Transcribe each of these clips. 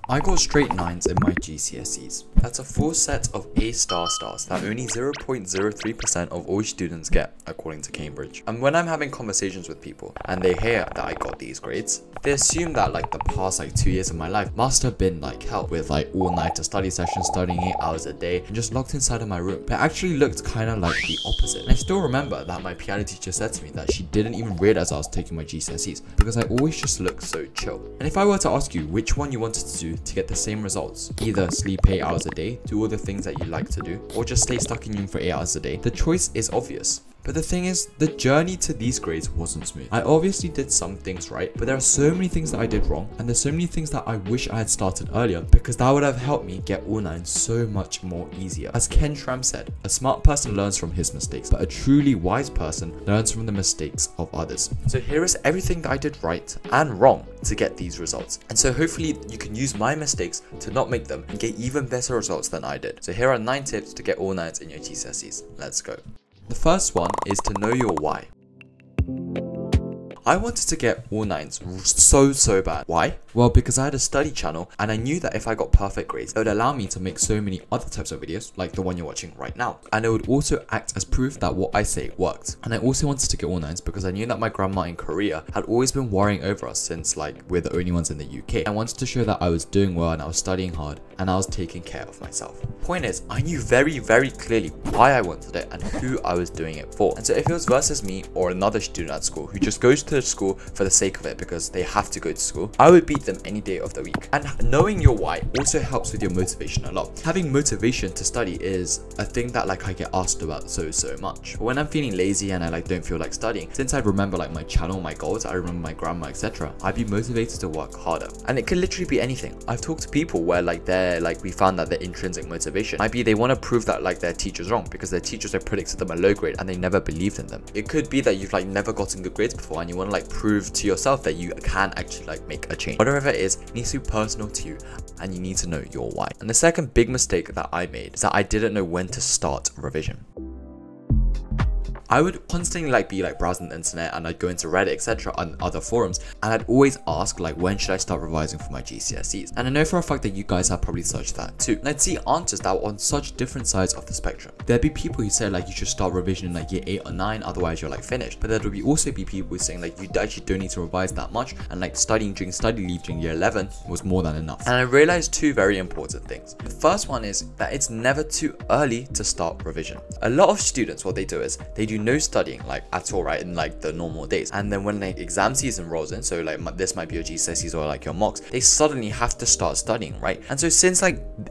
I got straight 9s in my GCSEs. That's a full set of A stars that only 0.03% of all students get, according to Cambridge. And when I'm having conversations with people and they hear that I got these grades, they assume that like the past 2 years of my life must have been like hell, with like all-nighter study sessions, studying 8 hours a day and just locked inside of my room. But it actually looked kind of like the opposite. And I still remember that my piano teacher said to me that she didn't even realize I was taking my GCSEs because I always just looked so chill. And if I were to ask you which one you wanted to do to get the same results, either sleep 8 hours a day, do all the things that you like to do, or just stay stuck in your room for 8 hours a day, the choice is obvious. But the thing is, the journey to these grades wasn't smooth. I obviously did some things right, but there are so many things that I did wrong, and there's so many things that I wish I had started earlier, because that would have helped me get all 9 so much more easier. As Ken Schramm said, a smart person learns from his mistakes, but a truly wise person learns from the mistakes of others. So here is everything that I did right and wrong to get these results. And so hopefully you can use my mistakes to not make them and get even better results than I did. So here are 9 tips to get all 9s in your GCSEs. Let's go. The first one is to know your why. I wanted to get all 9s so bad. Why? Well, because I had a study channel and I knew that if I got perfect grades, it would allow me to make so many other types of videos like the one you're watching right now. And it would also act as proof that what I say worked. And I also wanted to get all 9s because I knew that my grandma in Korea had always been worrying over us since like we're the only ones in the UK. I wanted to show that I was doing well and I was studying hard and I was taking care of myself. Point is, I knew very clearly why I wanted it and who I was doing it for. And so if it was versus me or another student at school who just goes to school for the sake of it because they have to go to school, I would beat them any day of the week. And knowing your why also helps with your motivation a lot. Having motivation to study is a thing that like I get asked about so much. But when I'm feeling lazy and I like don't feel like studying, since I remember like my channel, my goals, I remember my grandma, etc., I'd be motivated to work harder. And it could literally be anything. I've talked to people where like we found that their intrinsic motivation might be they want to prove that like their teacher's wrong because their teachers have predicted them a low grade and they never believed in them. It could be that you've like never gotten good grades before and you want to like prove to yourself that you can actually like make a change. Whatever it is, it needs to be personal to you and you need to know your why. And the second big mistake that I made is that I didn't know when to start revision. I would constantly be browsing the internet and I'd go into Reddit, etc., and other forums, and I'd always ask when should I start revising for my GCSEs. And I know for a fact that you guys have probably searched that too. And I'd see answers that were on such different sides of the spectrum. There'd be people who say you should start revision in year 8 or 9, otherwise you're finished. But there would also be people saying you actually don't need to revise that much, and studying during study leave during year 11 was more than enough. And I realized 2 very important things. The first one is that it's never too early to start revision. A lot of students, what they do is they do no studying at all, right, in the normal days, and then when exam season rolls in, so this might be your GCSEs or your mocks, they suddenly have to start studying, right? And so since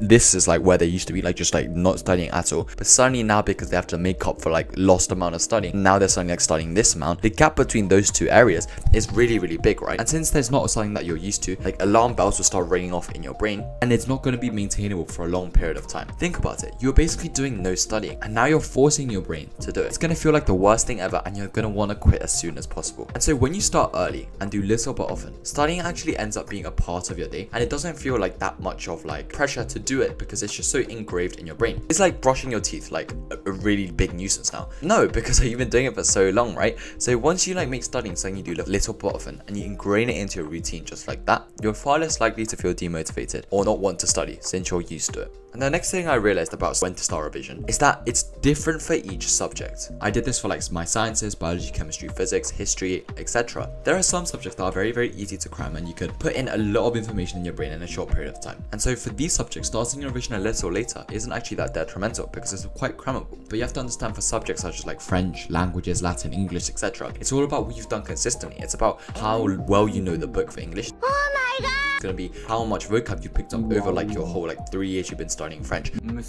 this is where they used to be just not studying at all, but suddenly now because they have to make up for lost amount of studying, now they're suddenly studying this amount, the gap between those 2 areas is really big, right? And since there's not something that you're used to, alarm bells will start ringing off in your brain and it's not going to be maintainable for a long period of time. Think about it, you're basically doing no studying and now you're forcing your brain to do it. It's going to feel like the worst thing ever and you're going to want to quit as soon as possible. And so when you start early and do little but often, studying actually ends up being a part of your day and it doesn't feel that much of pressure to do it because it's just so engraved in your brain. It's like brushing your teeth, a really big nuisance now. No, because you've been doing it for so long, right? So once you make studying something you do little but often and you ingrain it into your routine just like that, you're far less likely to feel demotivated or not want to study since you're used to it. And the next thing I realized about when to start revision is that it's different for each subject. I did this for my sciences, biology, chemistry, physics, history, etc. There are some subjects that are very easy to cram and you could put in a lot of information in your brain in a short period of time. And so for these subjects, starting your revision a little later isn't actually that detrimental because it's quite crammable. But you have to understand for subjects such as French, languages, Latin, English, etc. It's all about what you've done consistently. It's about how well you know the book for English. Oh my god! It's gonna be how much vocab you picked up over your whole 3 years you've been studying French. And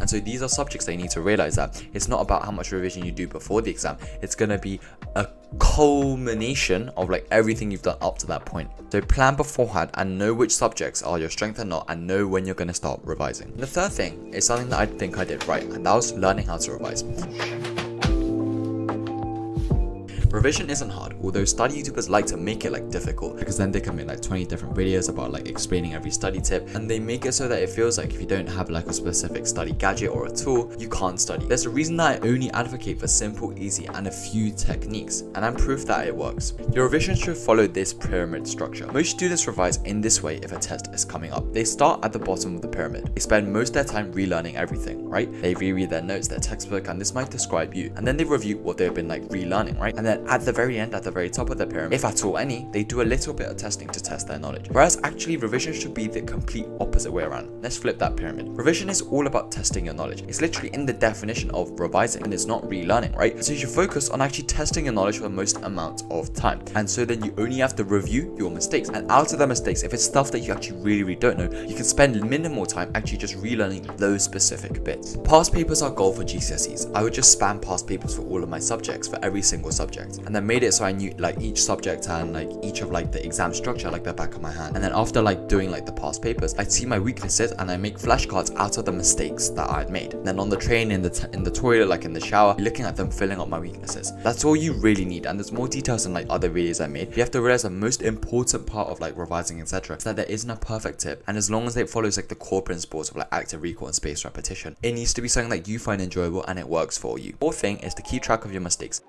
so these are subjects that you need to realize that it's not about how much revision you do before the exam. It's gonna be a culmination of everything you've done up to that point. So plan beforehand and know which subjects are your strength and not, and know when you're gonna start revising. And the third thing is something that I think I did right, and that was learning how to revise. Revision isn't hard, although study YouTubers like to make it like difficult, because then they can make like 20 different videos about like explaining every study tip, and they make it so that it feels like if you don't have like a specific study gadget or a tool, you can't study. There's a reason that I only advocate for simple, easy, and a few techniques, and I'm proof that it works. Your revision should follow this pyramid structure. Most students revise in this way if a test is coming up. They start at the bottom of the pyramid. They spend most of their time relearning everything, right? They reread their notes, their textbook, and this might describe you. And then they review what they've been like relearning, right? And then at the very end, at the very top of the pyramid, if at all any, they do a little bit of testing to test their knowledge. Whereas actually revision should be the complete opposite way around. Let's flip that pyramid. Revision is all about testing your knowledge. It's literally in the definition of revising, and it's not relearning, right? So you should focus on actually testing your knowledge for the most amount of time. And so then you only have to review your mistakes. And out of the mistakes, if it's stuff that you actually really don't know, you can spend minimal time actually just relearning those specific bits. Past papers are gold for GCSEs. I would just spam past papers for all of my subjects, for every single subject, and then made it so I knew like each subject and like each of like the exam structure like the back of my hand. And then after like doing like the past papers, I'd see my weaknesses and I make flashcards out of the mistakes that I'd made. And then on the train, in the toilet, like in the shower, looking at them, filling up my weaknesses. That's all you really need. And there's more details in like other videos I made. You have to realize the most important part of like revising, etc., is that there isn't a perfect tip, and as long as it follows like the core principles of like active recall and spaced repetition, it needs to be something that you find enjoyable and it works for you. Fourth thing is to keep track of your mistakes.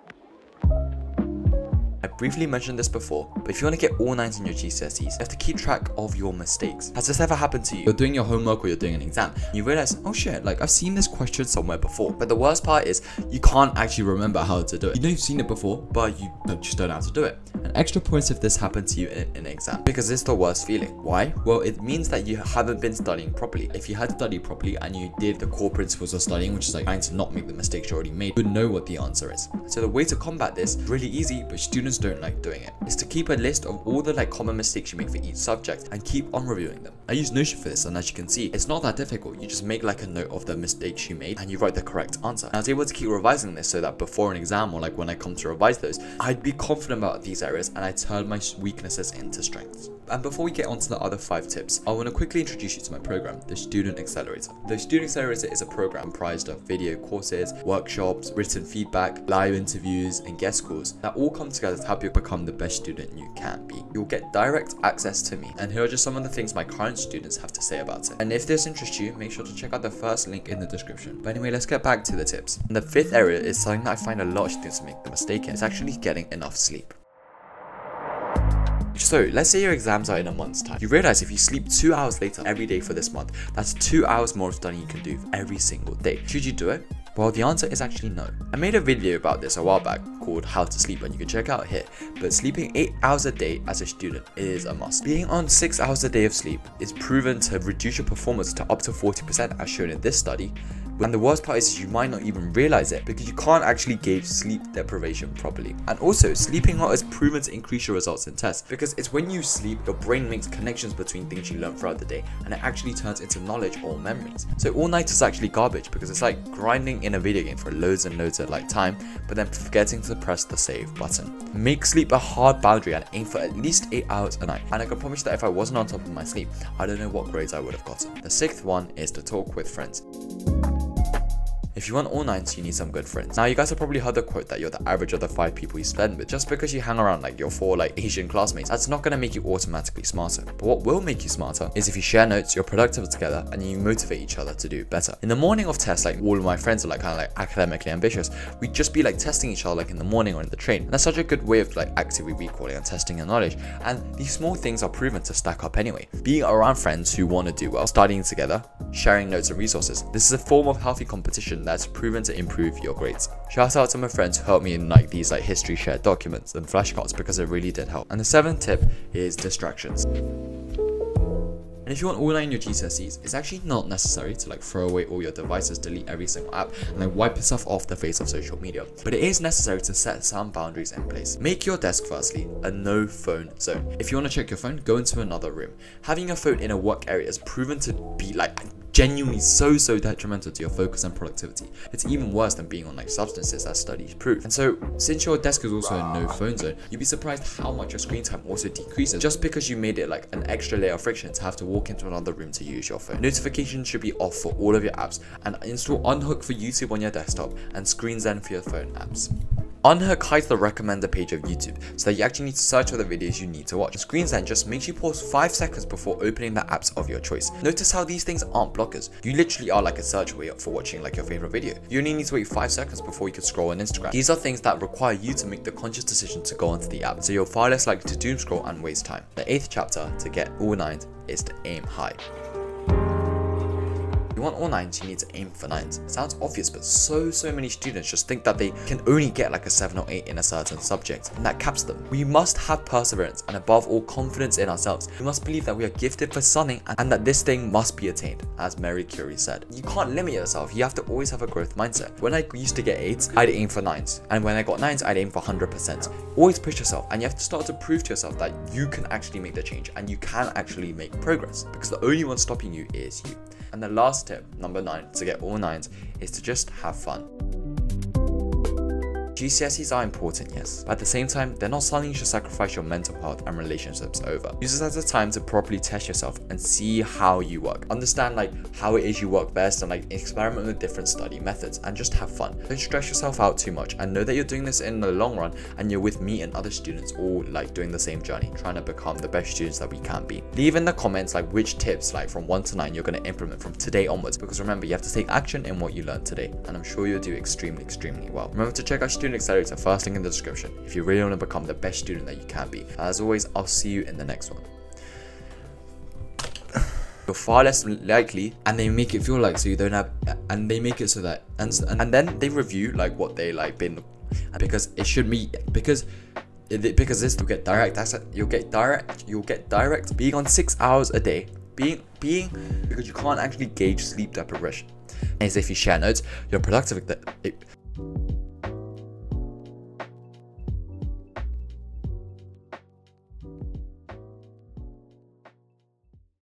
I briefly mentioned this before, but if you want to get all 9s in your GCSEs, you have to keep track of your mistakes. Has this ever happened to you? You're doing your homework or you're doing an exam, and you realize, oh shit, like I've seen this question somewhere before. But the worst part is you can't actually remember how to do it. You know you've seen it before, but you just don't know how to do it. And extra points if this happened to you in an exam, because it's the worst feeling. Why? Well, it means that you haven't been studying properly. If you had studied properly and you did the core principles of studying, which is like trying to not make the mistakes you already made, you would know what the answer is. So the way to combat this is really easy, but students don't like doing it, is to keep a list of all the like common mistakes you make for each subject and keep on reviewing them. I use Notion for this, and as you can see, it's not that difficult. You just make like a note of the mistakes you made and you write the correct answer. And I was able to keep revising this so that before an exam, or like when I come to revise those, I'd be confident about these areas and I turn my weaknesses into strengths. And before we get on to the other 5 tips, I want to quickly introduce you to my program, the Student Accelerator. The Student Accelerator is a program comprised of video courses, workshops, written feedback, live interviews, and guest calls that all come together to help you become the best student you can be. You'll get direct access to me, and here are just some of the things my current students have to say about it. And if this interests you, make sure to check out the first link in the description. But anyway, let's get back to the tips. And the 5th area is something that I find a lot of students make the mistake in. It's actually getting enough sleep. So let's say your exams are in a month's time. You realize if you sleep 2 hours later every day for this month, that's 2 hours more of studying you can do every single day. Should you do it? Well, the answer is actually no. I made a video about this a while back called How to Sleep, and you can check out here. But sleeping 8 hours a day as a student is a must. Being on 6 hours a day of sleep is proven to reduce your performance to up to 40%, as shown in this study. And the worst part is you might not even realize it because you can't actually gauge sleep deprivation properly. And also, sleeping well is proven to increase your results in tests, because it's when you sleep, your brain makes connections between things you learn throughout the day, and it actually turns into knowledge or memories. So all night is actually garbage, because it's like grinding in a video game for loads and loads of like time, but then forgetting to press the save button. Make sleep a hard boundary and aim for at least 8 hours a night. And I can promise that if I wasn't on top of my sleep, I don't know what grades I would have gotten. The 6th one is to talk with friends. If you want all 9s, you need some good friends. Now, you guys have probably heard the quote that you're the average of the 5 people you spend with. Just because you hang around like your 4 like Asian classmates, that's not going to make you automatically smarter. But what will make you smarter is if you share notes, you're productive together, and you motivate each other to do better. In the morning of tests, like all of my friends are like kind of like academically ambitious, we'd just be like testing each other like in the morning or in the train. And that's such a good way of like actively recalling and testing your knowledge. And these small things are proven to stack up anyway. Being around friends who want to do well, studying together, sharing notes and resources. This is a form of healthy competition that's proven to improve your grades. Shout out to my friends who helped me in like these like history shared documents and flashcards, because it really did help. And the 7th tip is distractions. And if you want all 9 in your GCSEs, it's actually not necessary to like throw away all your devices, delete every single app, and then wipe yourself off the face of social media. But it is necessary to set some boundaries in place. Make your desk firstly a no phone zone. If you want to check your phone, go into another room. Having your phone in a work area is proven to be like genuinely so detrimental to your focus and productivity. It's even worse than being on like substances, as studies prove. And so since your desk is also a no phone zone, you'd be surprised how much your screen time also decreases just because you made it like an extra layer of friction to have to walk into another room to use your phone. Notifications should be off for all of your apps, and install Unhook for YouTube on your desktop and Screen Zen for your phone apps. Unhide the recommender page of YouTube so that you actually need to search for the videos you need to watch. Screen Zen just makes you pause 5 seconds before opening the apps of your choice. Notice how these things aren't blockers. You literally are like a search way for watching like your favorite video. You only need to wait 5 seconds before you can scroll on Instagram. These are things that require you to make the conscious decision to go onto the app, so you're far less likely to doom scroll and waste time. The 8th chapter to get all 9s is to aim high. You want all 9s, you need to aim for 9s. Sounds obvious, but so many students just think that they can only get like a 7 or 8 in a certain subject, and that caps them. We must have perseverance and above all confidence in ourselves. We must believe that we are gifted for something and that this thing must be attained, as Marie Curie said. You can't limit yourself, you have to always have a growth mindset. When I used to get 8s, I'd aim for 9s, and when I got 9s, I'd aim for 100%. Always push yourself, and you have to start to prove to yourself that you can actually make the change and you can actually make progress, because the only one stopping you is you. And the last tip, number 9, to get all 9s is to just have fun. GCSEs are important, yes, but at the same time, they're not something you should sacrifice your mental health and relationships over. Use this as a time to properly test yourself and see how you work. Understand like how it is you work best and like experiment with different study methods and just have fun. Don't stress yourself out too much and know that you're doing this in the long run and you're with me and other students all like doing the same journey, trying to become the best students that we can be. Leave in the comments like which tips like from 1 to 9 you're going to implement from today onwards, because remember, you have to take action in what you learned today, and I'm sure you'll do extremely well. Remember to check out Student Accelerator, first link in the description, if you really want to become the best student that you can be. As always, I'll see you in the next one. You're far less likely, and they make it feel like so you don't have, and they make it so that, and then they review like what they like been, because it should be, because this you'll get direct access, you'll get direct being on 6 hours a day, being because you can't actually gauge sleep deprivation. As if you share notes, you're productive.